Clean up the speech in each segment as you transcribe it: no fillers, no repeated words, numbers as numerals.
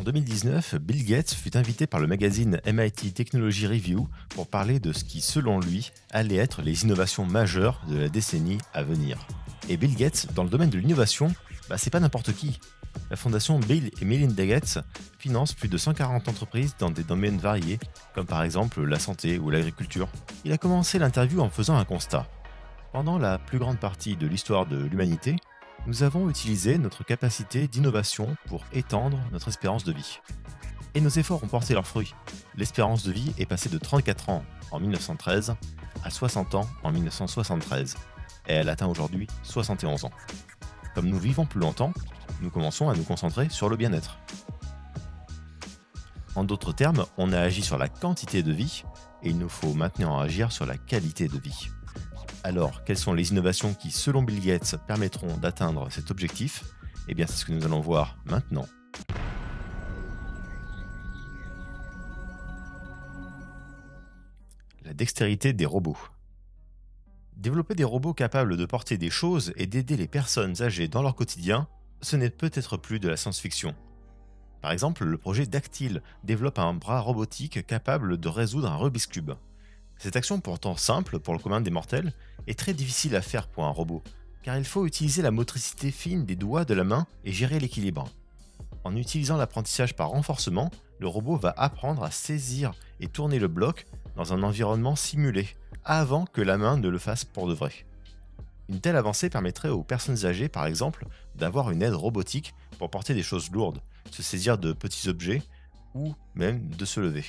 En 2019, Bill Gates fut invité par le magazine MIT Technology Review pour parler de ce qui, selon lui, allait être les innovations majeures de la décennie à venir. Et Bill Gates, dans le domaine de l'innovation, c'est pas n'importe qui. La fondation Bill et Melinda Gates finance plus de 140 entreprises dans des domaines variés, comme par exemple la santé ou l'agriculture. Il a commencé l'interview en faisant un constat. Pendant la plus grande partie de l'histoire de l'humanité, nous avons utilisé notre capacité d'innovation pour étendre notre espérance de vie. Et nos efforts ont porté leurs fruits. L'espérance de vie est passée de 34 ans en 1913 à 60 ans en 1973. Et elle atteint aujourd'hui 71 ans. Comme nous vivons plus longtemps, nous commençons à nous concentrer sur le bien-être. En d'autres termes, on a agi sur la quantité de vie et il nous faut maintenant agir sur la qualité de vie. Alors, quelles sont les innovations qui, selon Bill Gates, permettront d'atteindre cet objectif ? C'est ce que nous allons voir maintenant. La dextérité des robots. Développer des robots capables de porter des choses et d'aider les personnes âgées dans leur quotidien, ce n'est peut-être plus de la science-fiction. Par exemple, le projet Dactyl développe un bras robotique capable de résoudre un Rubik's Cube. Cette action pourtant simple pour le commun des mortels est très difficile à faire pour un robot, car il faut utiliser la motricité fine des doigts de la main et gérer l'équilibre. En utilisant l'apprentissage par renforcement, le robot va apprendre à saisir et tourner le bloc dans un environnement simulé, avant que la main ne le fasse pour de vrai. Une telle avancée permettrait aux personnes âgées, par exemple, d'avoir une aide robotique pour porter des choses lourdes, se saisir de petits objets ou même de se lever.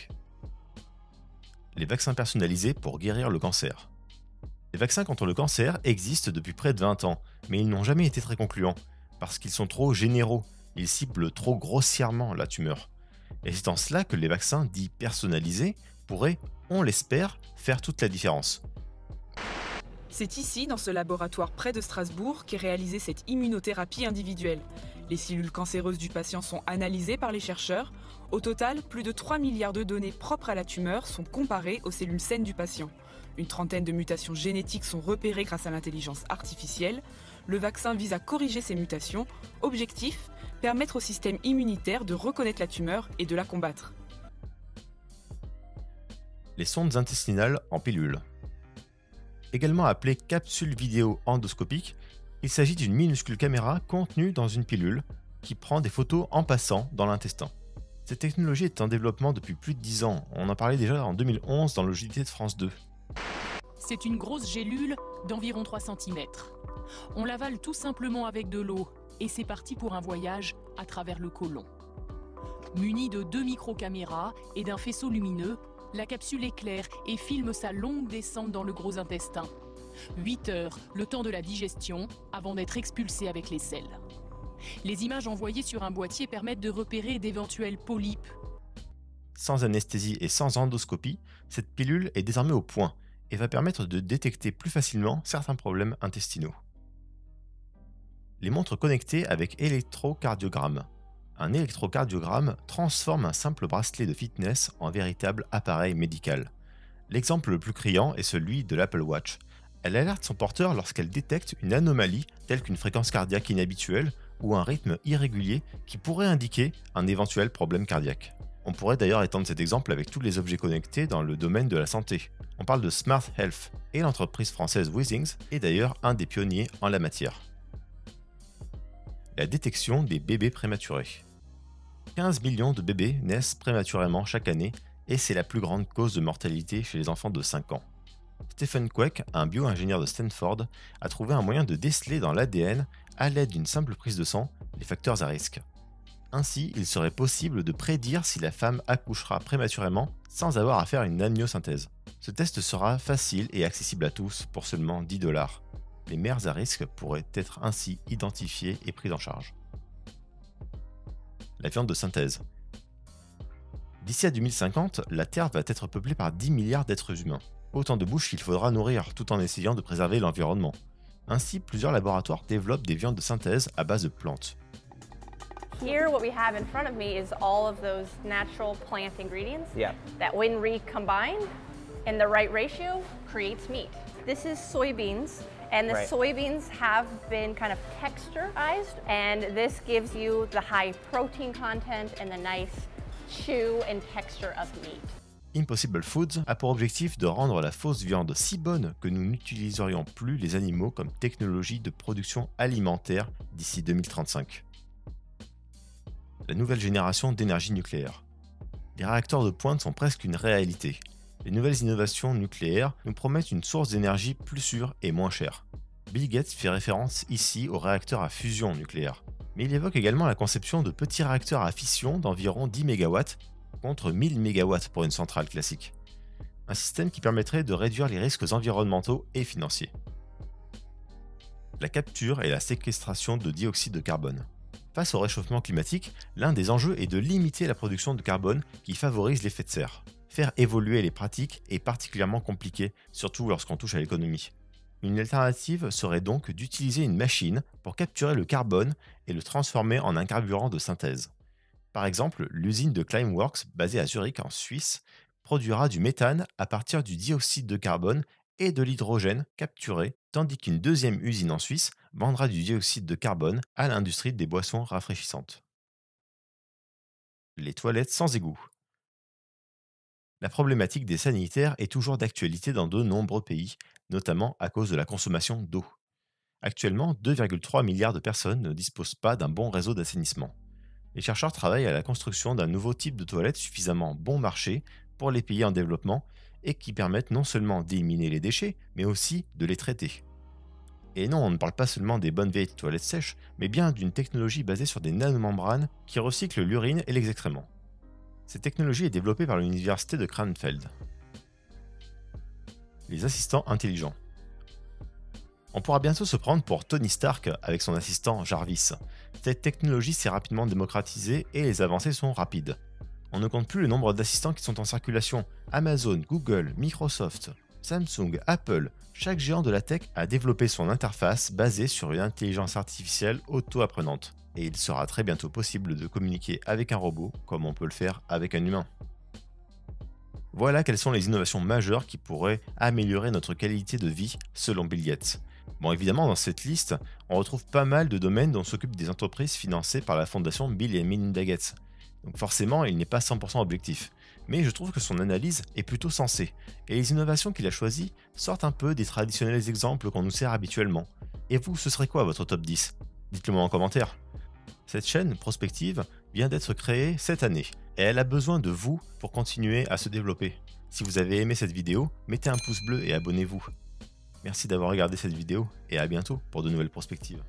Les vaccins personnalisés pour guérir le cancer. Les vaccins contre le cancer existent depuis près de 20 ans, mais ils n'ont jamais été très concluants, parce qu'ils sont trop généraux, ils ciblent trop grossièrement la tumeur. Et c'est en cela que les vaccins dits personnalisés pourraient, on l'espère, faire toute la différence. C'est ici, dans ce laboratoire près de Strasbourg, qu'est réalisée cette immunothérapie individuelle. Les cellules cancéreuses du patient sont analysées par les chercheurs. Au total, plus de 3 milliards de données propres à la tumeur sont comparées aux cellules saines du patient. Une trentaine de mutations génétiques sont repérées grâce à l'intelligence artificielle. Le vaccin vise à corriger ces mutations. Objectif, permettre au système immunitaire de reconnaître la tumeur et de la combattre. Les sondes intestinales en pilule. Également appelée capsule vidéo endoscopique, il s'agit d'une minuscule caméra contenue dans une pilule qui prend des photos en passant dans l'intestin. Cette technologie est en développement depuis plus de 10 ans. On en parlait déjà en 2011 dans le JT de France 2. C'est une grosse gélule d'environ 3 cm. On l'avale tout simplement avec de l'eau et c'est parti pour un voyage à travers le côlon. Munie de 2 micro-caméras et d'un faisceau lumineux, la capsule éclaire et filme sa longue descente dans le gros intestin. 8 heures, le temps de la digestion, avant d'être expulsée avec les selles. Les images envoyées sur un boîtier permettent de repérer d'éventuels polypes. Sans anesthésie et sans endoscopie, cette pilule est désormais au point et va permettre de détecter plus facilement certains problèmes intestinaux. Les montres connectées avec électrocardiogramme. Un électrocardiogramme transforme un simple bracelet de fitness en véritable appareil médical. L'exemple le plus criant est celui de l'Apple Watch. Elle alerte son porteur lorsqu'elle détecte une anomalie telle qu'une fréquence cardiaque inhabituelle ou un rythme irrégulier qui pourrait indiquer un éventuel problème cardiaque. On pourrait d'ailleurs étendre cet exemple avec tous les objets connectés dans le domaine de la santé. On parle de Smart Health et l'entreprise française Withings est d'ailleurs un des pionniers en la matière. La détection des bébés prématurés. 15 millions de bébés naissent prématurément chaque année et c'est la plus grande cause de mortalité chez les enfants de 5 ans. Stephen Quake, un bio-ingénieur de Stanford, a trouvé un moyen de déceler dans l'ADN, à l'aide d'une simple prise de sang, les facteurs à risque. Ainsi, il serait possible de prédire si la femme accouchera prématurément sans avoir à faire une amniosynthèse. Ce test sera facile et accessible à tous pour seulement $10. Les mères à risque pourraient être ainsi identifiées et prises en charge. La viande de synthèse. D'ici à 2050, la Terre va être peuplée par 10 milliards d'êtres humains. Autant de bouches qu'il faudra nourrir tout en essayant de préserver l'environnement. Ainsi, plusieurs laboratoires développent des viandes de synthèse à base de plantes. Here, what we have in front of me is all of those natural plant ingredients that, when recombined in the right ratio, creates meat. This is soybeans, And the soybeans have been kind of texturized, and this gives you the high protein content and the nice chew and texture of meat. Impossible Foods a pour objectif de rendre la fausse viande si bonne que nous n'utiliserions plus les animaux comme technologie de production alimentaire d'ici 2035. La nouvelle génération d'énergie nucléaire. Les réacteurs de pointe sont presque une réalité. Les nouvelles innovations nucléaires nous promettent une source d'énergie plus sûre et moins chère. Bill Gates fait référence ici aux réacteurs à fusion nucléaire. Mais il évoque également la conception de petits réacteurs à fission d'environ 10 MW contre 1000 MW pour une centrale classique. Un système qui permettrait de réduire les risques environnementaux et financiers. La capture et la séquestration de dioxyde de carbone. Face au réchauffement climatique, l'un des enjeux est de limiter la production de carbone qui favorise l'effet de serre. Faire évoluer les pratiques est particulièrement compliqué, surtout lorsqu'on touche à l'économie. Une alternative serait donc d'utiliser une machine pour capturer le carbone et le transformer en un carburant de synthèse. Par exemple, l'usine de Climeworks, basée à Zurich en Suisse, produira du méthane à partir du dioxyde de carbone et de l'hydrogène capturé, tandis qu'une deuxième usine en Suisse vendra du dioxyde de carbone à l'industrie des boissons rafraîchissantes. Les toilettes sans égout. La problématique des sanitaires est toujours d'actualité dans de nombreux pays, notamment à cause de la consommation d'eau. Actuellement, 2,3 milliards de personnes ne disposent pas d'un bon réseau d'assainissement. Les chercheurs travaillent à la construction d'un nouveau type de toilette suffisamment bon marché pour les pays en développement et qui permettent non seulement d'éliminer les déchets, mais aussi de les traiter. Et non, on ne parle pas seulement des bonnes vieilles toilettes sèches, mais bien d'une technologie basée sur des nanomembranes qui recyclent l'urine et les excréments. Cette technologie est développée par l'université de Cranfeld. Les assistants intelligents. On pourra bientôt se prendre pour Tony Stark avec son assistant Jarvis. Cette technologie s'est rapidement démocratisée et les avancées sont rapides. On ne compte plus le nombre d'assistants qui sont en circulation. Amazon, Google, Microsoft, Samsung, Apple, chaque géant de la tech a développé son interface basée sur une intelligence artificielle auto-apprenante. Et il sera très bientôt possible de communiquer avec un robot comme on peut le faire avec un humain. Voilà quelles sont les innovations majeures qui pourraient améliorer notre qualité de vie selon Bill Gates. Bon, évidemment, dans cette liste, on retrouve pas mal de domaines dont s'occupent des entreprises financées par la fondation Bill et Melinda Gates. Donc forcément, il n'est pas 100% objectif. Mais je trouve que son analyse est plutôt sensée, et les innovations qu'il a choisies sortent un peu des traditionnels exemples qu'on nous sert habituellement. Et vous, ce serait quoi votre top 10 ? Dites-le moi en commentaire. Cette chaîne prospective vient d'être créée cette année, et elle a besoin de vous pour continuer à se développer. Si vous avez aimé cette vidéo, mettez un pouce bleu et abonnez-vous. Merci d'avoir regardé cette vidéo et à bientôt pour de nouvelles perspectives.